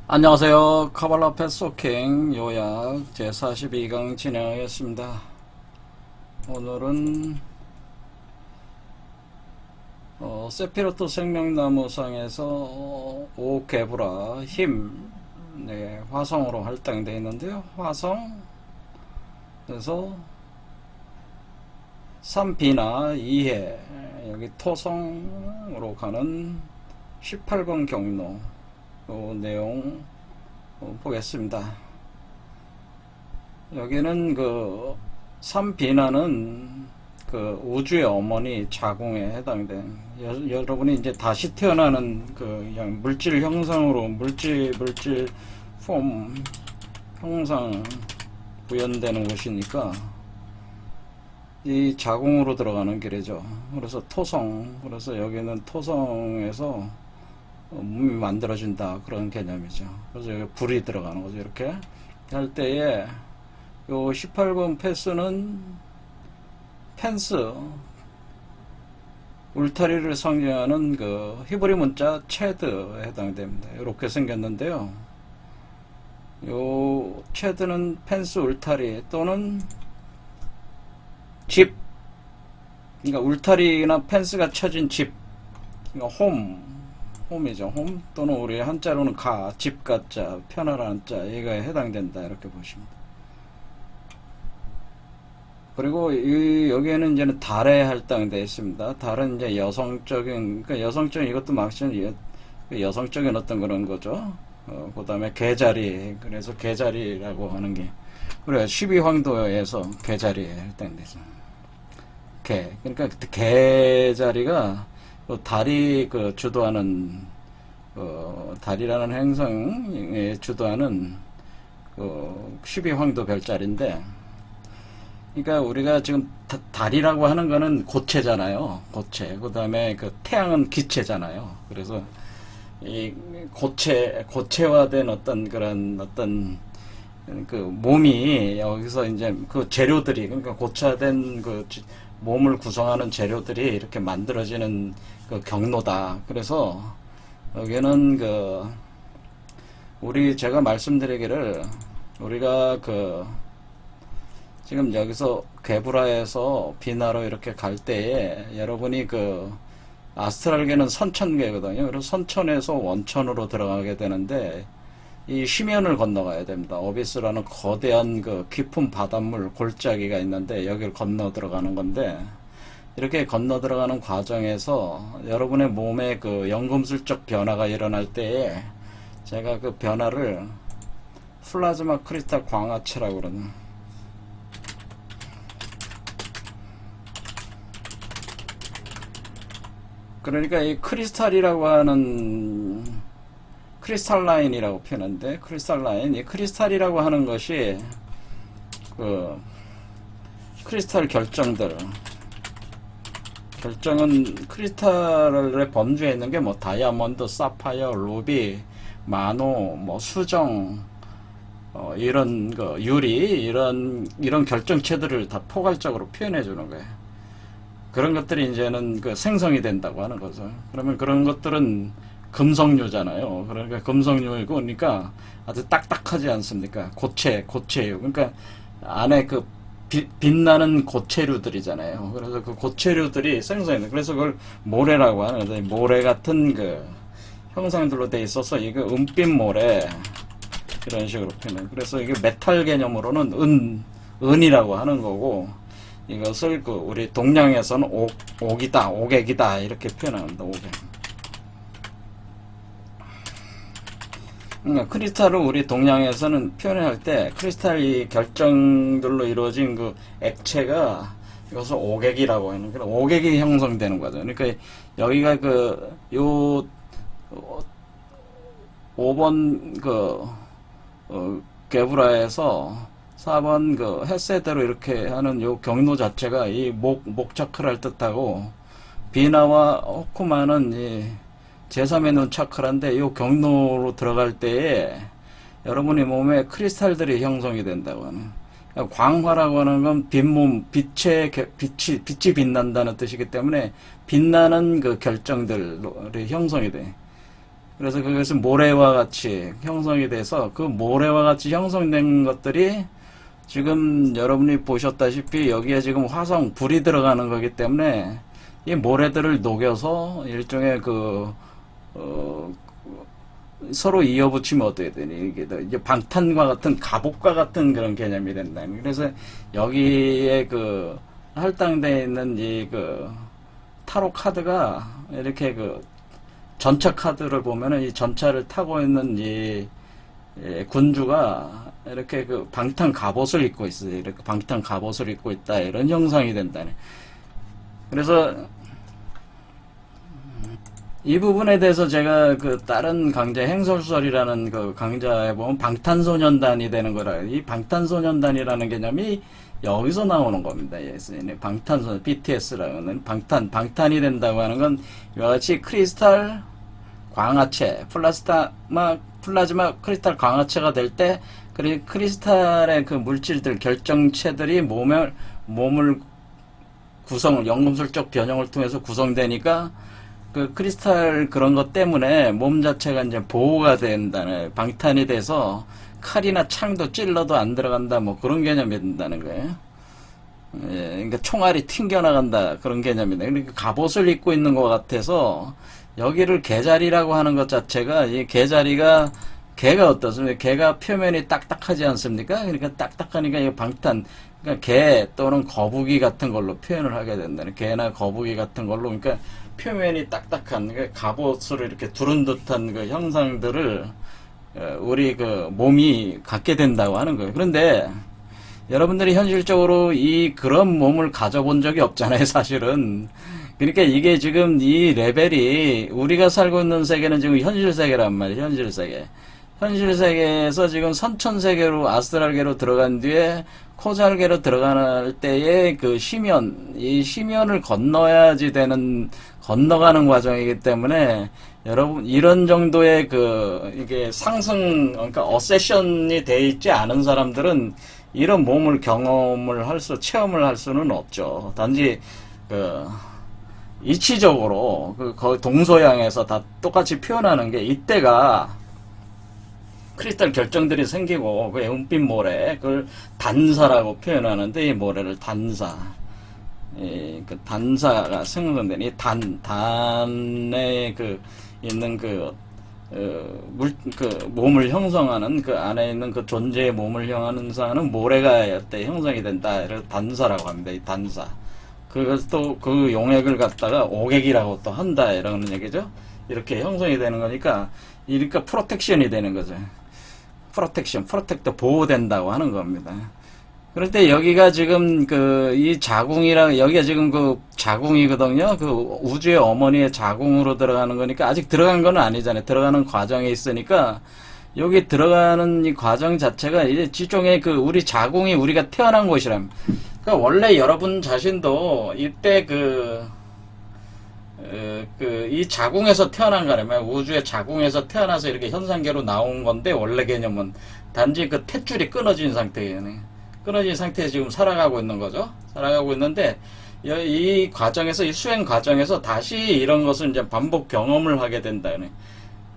안녕하세요. 카발라 패스워킹 요약 제42강 진행하겠습니다. 오늘은 세피로토 생명나무상에서 오케브라 힘 화성으로 할당되어 있는데요. 화성 그래서 3비나 2해 여기 토성으로 가는 18번 경로 내용 보겠습니다. 여기는 그 3비나는 그 우주의 어머니 자궁에 해당된 여러분이 이제 다시 태어나는 그 그냥 물질 형상으로 물질 폼 형상 구현되는 곳이니까 이 자궁으로 들어가는 길이죠. 그래서 토성, 그래서 여기는 토성에서 몸이 만들어진다 그런 개념이죠. 그래서 여기 불이 들어가는 거죠. 이렇게 할 때에 요 18번 패스는 펜스 울타리를 상징하는 그 히브리 문자 체드에 해당됩니다. 이렇게 생겼는데요. 요 체드는 펜스 울타리 또는 집, 그러니까 울타리나 펜스가 쳐진 집, 그러니까 홈이죠. 홈 또는 우리 한자로는 집 가자, 편하라는 자, 얘가 해당된다 이렇게 보십니다. 그리고 여기에는 이제는 달에 할당되어 있습니다. 달은 이제 여성적인, 그러니까 여성적인 이것도 마찬가지 여성적인 어떤 그런 거죠. 그 다음에 개자리, 그래서 개자리라고 하는 게 그래 12황도에서 개자리에 할당되죠. 그러니까 개자리가 달이 그 주도하는 달이라는 행성에 주도하는 12황도 별자리인데, 그러니까 우리가 지금 달이라고 하는 거는 고체잖아요. 고체. 그 다음에 그 태양은 기체잖아요. 그래서 이 고체화된 어떤 그런 어떤 그 몸이 여기서 이제 그 재료들이, 그러니까 고체화된 그 몸을 구성하는 재료들이 이렇게 만들어지는 그 경로다. 그래서 여기는 그 제가 말씀드리기를 우리가 그 지금 여기서 괴브라에서 비나로 이렇게 갈 때에 여러분이 그 아스트랄계는 선천계거든요. 그래서 선천에서 원천으로 들어가게 되는데 이 심연을 건너가야 됩니다. 어비스라는 거대한 그 깊은 바닷물 골짜기가 있는데 여기를 건너 들어가는 건데, 이렇게 건너 들어가는 과정에서 여러분의 몸에 그 연금술적 변화가 일어날 때에 제가 그 변화를 플라즈마 크리스탈 광화체라고 그러는, 그러니까 이 크리스탈이라고 하는 크리스탈라인이라고 표현하는데, 이 크리스탈이라고 하는 것이 그 크리스탈 결정은 크리스탈의 범주에 있는 게 뭐 다이아몬드, 사파이어, 루비, 마노, 뭐 수정, 이런 거 유리, 이런 결정체들을 다 포괄적으로 표현해 주는 거예요. 그런 것들이 이제는 그 생성이 된다고 하는 거죠. 그러면 그런 것들은 금속류잖아요. 그러니까 금속류이고, 그러니까 아주 딱딱하지 않습니까? 고체예요. 그러니까 안에 그 빛나는 고체류들이잖아요. 그래서 그 고체류들이 생성이 돼. 그래서 그걸 모래라고 하는 거죠. 모래 같은 그 형상들로 돼 있어서 이게 은빛 모래, 이런 식으로 표현해요. 그래서 이게 메탈 개념으로는 은이라고 하는 거고, 이것을 그 우리 동양에서는 옥액이다 이렇게 표현합니다. 옥액. 그러니까 크리스탈을 우리 동양에서는 표현할 때 크리스탈이 결정들로 이루어진 그 액체가 이것을 옥액이라고 하는, 그런 옥액이 형성되는 거죠. 그러니까 여기가 요 5번 게브라에서 4번 그 햇세대로 이렇게 하는 요 경로 자체가 이 목차크라를 뜻하고, 비나와 호쿠마는 이 제3의 눈 차크라인데, 이 경로로 들어갈 때에 여러분의 몸에 크리스탈들이 형성이 된다고 하는, 그러니까 광화라고 하는 건 빛이 빛난다는 뜻이기 때문에 빛나는 그 결정들이 형성이 돼. 그래서 그것은 모래와 같이 형성이 돼서 그 모래와 같이 형성된 것들이 지금 여러분이 보셨다시피 여기에 지금 화성 불이 들어가는 거기 때문에 이 모래들을 녹여서 일종의 서로 이어붙이면 어떻게 되니? 이게 이제 방탄과 같은 갑옷과 같은 그런 개념이 된다. 그래서 여기에 할당되어 있는 타로 카드가 이렇게 전차 카드를 보면은 이 전차를 타고 있는 군주가 이렇게 방탄 갑옷을 입고 있어요. 이렇게 방탄 갑옷을 입고 있다. 이런 형상이 된다네. 그래서 이 부분에 대해서 제가 다른 강좌 행설설이라는 강좌에 보면 방탄소년단이 되는 거라. 이 방탄소년단이라는 개념이 여기서 나오는 겁니다. 방탄소년 BTS라는 방탄이 된다고 하는 건 이와 같이 크리스탈 광화체, 플라즈마 크리스탈 광화체가 될 때, 그리고 크리스탈의 물질들, 결정체들이 몸을 연금술적 변형을 통해서 구성되니까, 크리스탈 그런 것 때문에 몸 자체가 이제 보호가 된다는, 방탄이 돼서 칼이나 창도 찔러도 안 들어간다, 뭐 그런 개념이 된다는 거예요. 예, 그러니까 총알이 튕겨나간다, 그런 개념이다. 그러니까 갑옷을 입고 있는 것 같아서, 여기를 개자리라고 하는 것 자체가, 이 개자리가, 개가 어떻습니까? 개가 표면이 딱딱하지 않습니까? 그러니까 딱딱하니까 이 방탄, 그러니까 개 또는 거북이 같은 걸로 표현을 하게 된다는, 개나 거북이 같은 걸로, 그러니까 표면이 딱딱한, 그러니까 갑옷으로 이렇게 두른 듯한 형상들을 우리 몸이 갖게 된다고 하는 거예요. 그런데 여러분들이 현실적으로 그런 몸을 가져본 적이 없잖아요, 사실은. 그러니까 이게 지금 이 레벨이, 우리가 살고 있는 세계는 지금 현실 세계란 말이에요, 현실 세계. 현실 세계에서 지금 선천세계로, 아스트랄계로 들어간 뒤에 코잘계로 들어갈 때의 이 심연을 건너야지 건너가는 과정이기 때문에, 여러분, 이런 정도의 이게 상승, 그러니까 어세션이 돼 있지 않은 사람들은 이런 몸을 체험을 할 수는 없죠. 단지, 이치적으로, 거의 동서양에서 다 똑같이 표현하는 게, 이때가 크리스탈 결정들이 생기고, 은빛 모래, 그걸 단사라고 표현하는데, 이 모래를 단사. 단사가 생성된, 단에 있는 몸을 형성하는, 안에 있는 존재의 몸을 형성하는 모래가 형성이 된다. 이를 단사라고 합니다. 이 단사. 그래서 또 용액을 갖다가 오객이라고 또 한다. 이러는 얘기죠. 이렇게 형성이 되는 거니까, 그러니까 프로텍션이 되는 거죠. 프로텍터 보호된다고 하는 겁니다. 그럴 때 여기가 지금 이 자궁이랑, 여기가 지금 자궁이거든요. 우주의 어머니의 자궁으로 들어가는 거니까, 아직 들어간 건 아니잖아요. 들어가는 과정에 있으니까, 여기 들어가는 이 과정 자체가 이제 지종의 우리 자궁이 우리가 태어난 곳이랍니다. 그러니까 원래 여러분 자신도 이때 이 자궁에서 태어난 거라면, 우주의 자궁에서 태어나서 이렇게 현상계로 나온 건데, 원래 개념은 단지 탯줄이 끊어진 상태예요. 끊어진 상태에서 지금 살아가고 있는 거죠. 살아가고 있는데, 이 과정에서, 이 수행 과정에서 다시 이런 것을 이제 반복 경험을 하게 된다.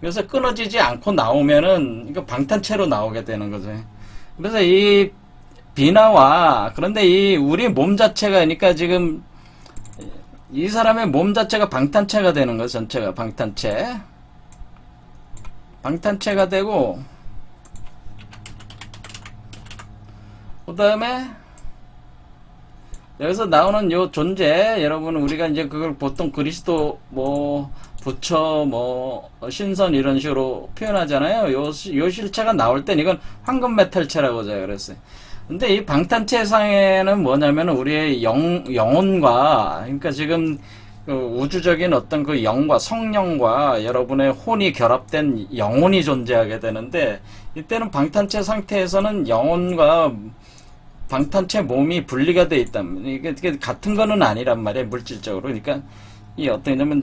그래서 끊어지지 않고 나오면은, 이거 방탄체로 나오게 되는 거죠. 그래서 이 비나와, 그런데 우리 몸 자체가, 그러니까 지금, 이 사람의 몸 자체가 방탄체가 되는 거예요. 전체가 방탄체가 되고, 그 다음에 여기서 나오는 요 존재, 여러분, 우리가 이제 그걸 보통 그리스도, 부처, 신선 이런 식으로 표현하잖아요. 요 실체가 나올 땐 이건 황금 메탈체라고 제가 그랬어요. 근데 이 방탄체상에는 뭐냐면 우리의 영혼과, 그러니까 지금 우주적인 어떤 영과, 성령과 여러분의 혼이 결합된 영혼이 존재하게 되는데, 이때는 방탄체 상태에서는 영혼과 방탄체 몸이 분리가 돼 있다. 이게 같은 거는 아니란 말이에요, 물질적으로. 그러니까 이 어떤 냐면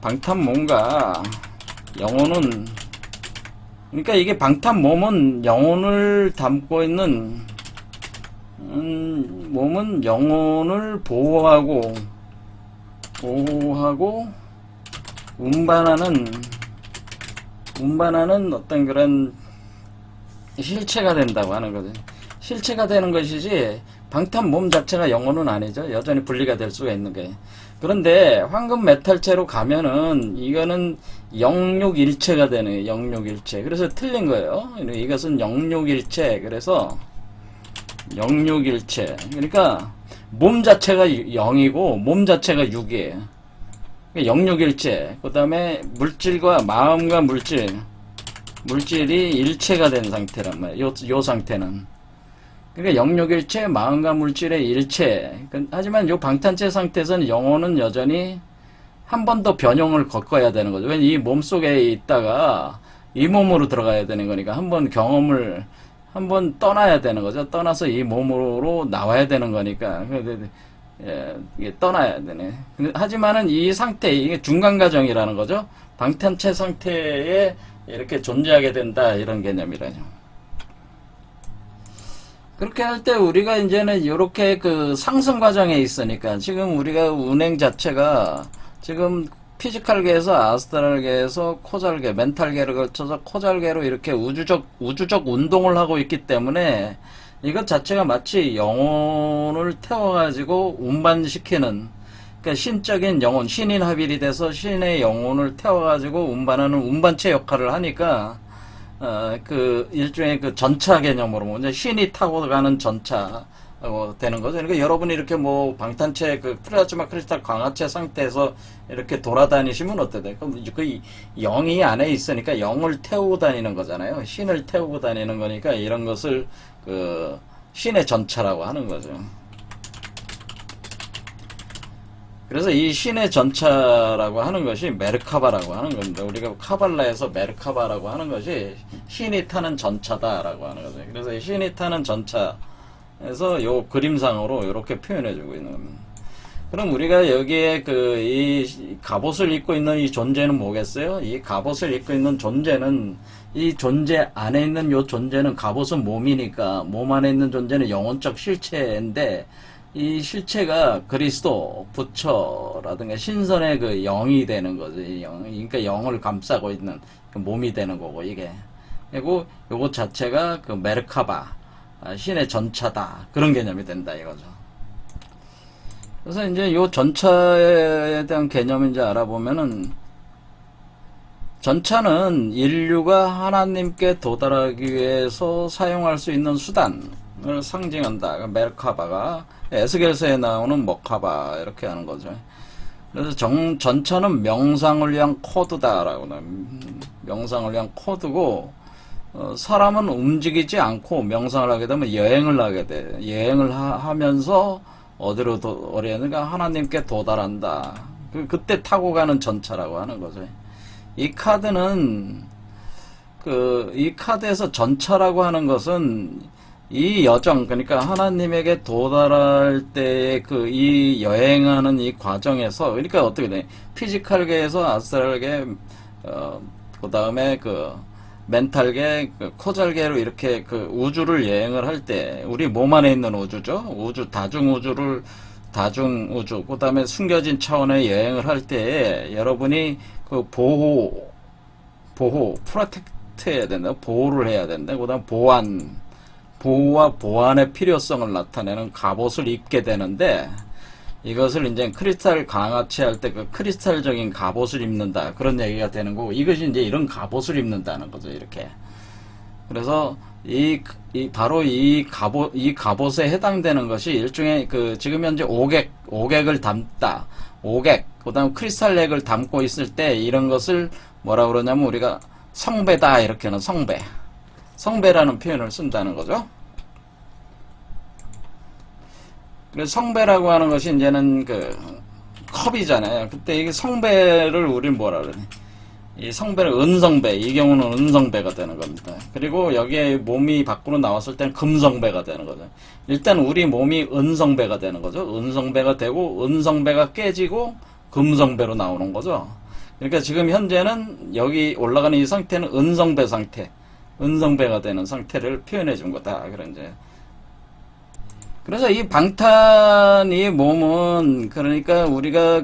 방탄 몸과 영혼은, 그러니까 이게 방탄 몸은 영혼을 담고 있는, 몸은 영혼을 보호하고 운반하는 운반하는 어떤 그런 실체가 된다고 하는 거죠. 실체가 되는 것이지 방탄 몸 자체가 영혼은 아니죠. 여전히 분리가 될 수가 있는 거예요. 그런데 황금 메탈체로 가면은 이거는 영육일체가 되는 영육일체. 그래서 틀린 거예요. 이것은 영육일체. 그래서 영육일체. 그러니까 몸 자체가 0이고 몸 자체가 6이에요. 영육일체. 그 다음에 물질과 마음과 물질이 일체가 된 상태란 말이에요. 요 상태는. 그러니까 영육일체, 마음과 물질의 일체. 하지만 요 방탄체 상태에서는 영혼은 여전히 한 번 더 변형을 겪어야 되는 거죠. 왜냐면 이 몸 속에 있다가 이 몸으로 들어가야 되는 거니까 한 번 경험을 한 번 떠나야 되는 거죠. 떠나서 이 몸으로 나와야 되는 거니까. 이게 떠나야 되네. 하지만은 이 상태, 이게 중간 과정이라는 거죠. 방탄체 상태에 이렇게 존재하게 된다, 이런 개념이라죠. 그렇게 할 때 우리가 이제는 이렇게 그 상승 과정에 있으니까 지금 우리가 운행 자체가 지금 피지컬계에서 아스트랄계에서 코잘계, 멘탈계를 거쳐서 코잘계로 이렇게 우주적 운동을 하고 있기 때문에 이것 자체가 마치 영혼을 태워가지고 운반시키는, 그러니까 신적인 영혼, 신인 합일이 돼서 신의 영혼을 태워가지고 운반하는 운반체 역할을 하니까 그 일종의 그 전차 개념으로 먼저 신이 타고 가는 전차하고 되는 거죠. 그러니까 여러분이 이렇게 뭐 방탄체 그 플라즈마 크리스탈 광합체 상태에서 이렇게 돌아다니시면 어때요? 그럼 그 영이 안에 있으니까 영을 태우고 다니는 거잖아요. 신을 태우고 다니는 거니까 이런 것을 그 신의 전차라고 하는 거죠. 그래서 이 신의 전차라고 하는 것이 메르카바라고 하는 겁니다. 우리가 카발라에서 메르카바라고 하는 것이 신이 타는 전차다라고 하는 거죠. 그래서 이 신이 타는 전차에서 요 그림상으로 이렇게 표현해주고 있는 겁니다. 그럼 우리가 여기에 그 이 갑옷을 입고 있는 이 존재는 뭐겠어요? 이 갑옷을 입고 있는 존재는, 이 존재 안에 있는 요 존재는, 갑옷은 몸이니까 몸 안에 있는 존재는 영혼적 실체인데, 이 실체가 그리스도, 부처라든가 신선의 그 영이 되는 거죠. 그러니까 영을 감싸고 있는 그 몸이 되는 거고, 이게. 그리고 요것 자체가 그 메르카바, 신의 전차다. 그런 개념이 된다, 이거죠. 그래서 이제 요 전차에 대한 개념을 이제 알아보면은, 전차는 인류가 하나님께 도달하기 위해서 사용할 수 있는 수단을 상징한다. 메르카바가 에스겔서에 나오는 머카바 이렇게 하는 거죠. 그래서 전차는 명상을 위한 코드다라고, 명상을 위한 코드고, 사람은 움직이지 않고 명상을 하게 되면 여행을 하게 돼. 여행을 하면서 어디로 어려는가 하나님께 도달한다. 그때 타고 가는 전차라고 하는 거죠. 이 카드는 이 카드에서 전차라고 하는 것은 이 여정, 그러니까 하나님에게 도달할 때의 이 여행하는 이 과정에서, 그러니까 어떻게 돼? 피지컬계에서 아스트랄계, 그 다음에 멘탈계, 코잘계로 이렇게 우주를 여행을 할 때, 우리 몸 안에 있는 우주죠? 다중우주, 그 다음에 숨겨진 차원의 여행을 할 때, 여러분이 프로텍트 해야 된다. 보호를 해야 된다. 그 다음 보호와 보안의 필요성을 나타내는 갑옷을 입게 되는데, 이것을 이제 크리스탈 강화체 할 때 크리스탈적인 갑옷을 입는다. 그런 얘기가 되는 거고, 이것이 이제 이런 갑옷을 입는다는 거죠, 이렇게. 그래서 바로 이 갑옷에 해당되는 것이 일종의 지금 현재 오객을 담다. 그 다음 크리스탈렉을 담고 있을 때 이런 것을 뭐라 그러냐면 우리가 성배다, 이렇게는 성배라는 표현을 쓴다는 거죠. 그래서 성배라고 하는 것이 이제는 컵이잖아요. 그때 이게 성배를 우리는 뭐라 그러니? 이 성배를 은성배, 이 경우는 은성배가 되는 겁니다. 그리고 여기에 몸이 밖으로 나왔을 때는 금성배가 되는 거죠. 일단 우리 몸이 은성배가 되는 거죠. 은성배가 되고, 은성배가 깨지고 금성배로 나오는 거죠. 그러니까 지금 현재는 여기 올라가는 이 상태는 은성배 상태, 은성배가 되는 상태를 표현해 준 거다. 그래서 이 방탄이 몸은, 그러니까 우리가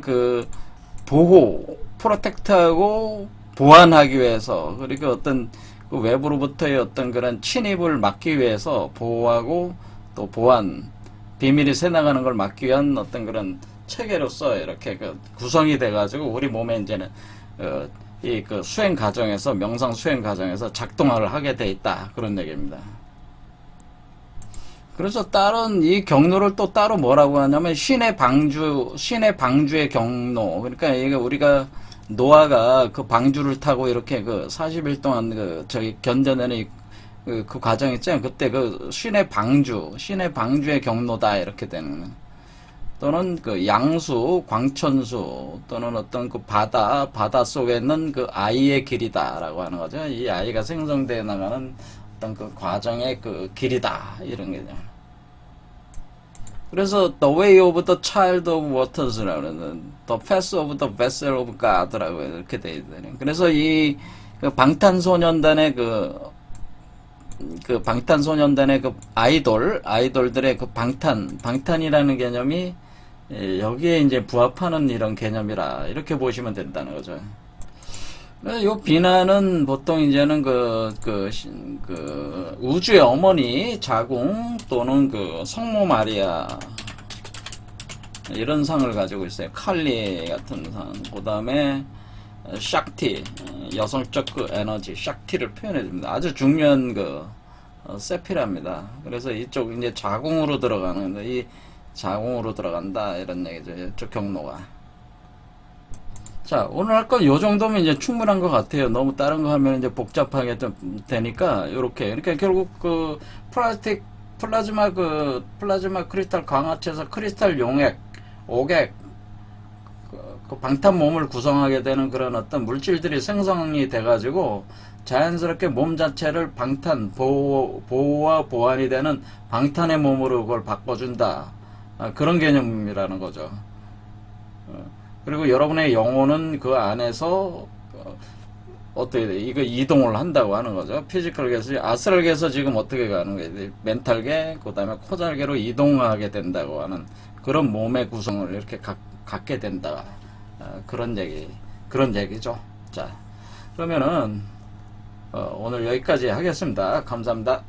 보호, 프로텍트하고 보완하기 위해서, 그리고 어떤 그 외부로부터의 어떤 그런 침입을 막기 위해서 보호하고 또 보완, 비밀이 새나가는 걸 막기 위한 어떤 그런 체계로서 이렇게 그 구성이 돼가지고 우리 몸에 이제는 이 그 수행 과정에서, 명상 수행 과정에서 작동을 하게 돼 있다, 그런 얘기입니다. 그래서 다른 이 경로를 또 따로 뭐라고 하냐면 신의 방주의 경로. 그러니까 이게 우리가 노아가 그 방주를 타고 이렇게 그 40일 동안 그 저기 견뎌내는 그 과정 있잖아요. 그때 그 신의 방주의 경로다, 이렇게 되는 거예요. 또는 그 양수, 광천수, 또는 어떤 그 바다 속에 있는 그 아이의 길이다라고 하는 거죠. 이 아이가 생성되어 나가는 어떤 그 과정의 그 길이다, 이런 게죠. 그래서 The Way of the Child of Waters라고 그러는 The Path of the Vessel of God라고 이렇게 돼 있잖아요. 그래서 이 그 방탄소년단의 그 아이돌들의 그 방탄이라는 개념이 여기에 이제 부합하는 이런 개념이라, 이렇게 보시면 된다는 거죠. 요 비나는 보통 이제는 그 우주의 어머니 자궁 또는 그 성모 마리아, 이런 상을 가지고 있어요. 칼리 같은 상. 그 다음에 샥티, 여성적 그 에너지, 샥티를 표현해 줍니다. 아주 중요한 그 세피라입니다. 그래서 이쪽 이제 자궁으로 들어가는, 이 자궁으로 들어간다, 이런 얘기죠. 이쪽 경로가. 자, 오늘 할 건 요 정도면 이제 충분한 것 같아요. 너무 다른 거 하면 이제 복잡하게 좀 되니까, 요렇게. 그러니까 결국 그 플라즈마 크리스탈 광합체에서 크리스탈 용액, 오객, 그 방탄 몸을 구성하게 되는 그런 어떤 물질들이 생성이 돼가지고 자연스럽게 몸 자체를 보호와 보완이 되는 방탄의 몸으로 그걸 바꿔준다. 그런 개념이라는 거죠. 그리고 여러분의 영혼은 그 안에서 어떻게 돼? 이거 이동을 한다고 하는 거죠. 피지컬계에서, 아스트랄계에서 지금 어떻게 가는 거예요? 멘탈계, 그 다음에 코잘계로 이동하게 된다고 하는 그런 몸의 구성을 이렇게 갖게 된다. 그런 얘기죠. 자, 그러면은 오늘 여기까지 하겠습니다. 감사합니다.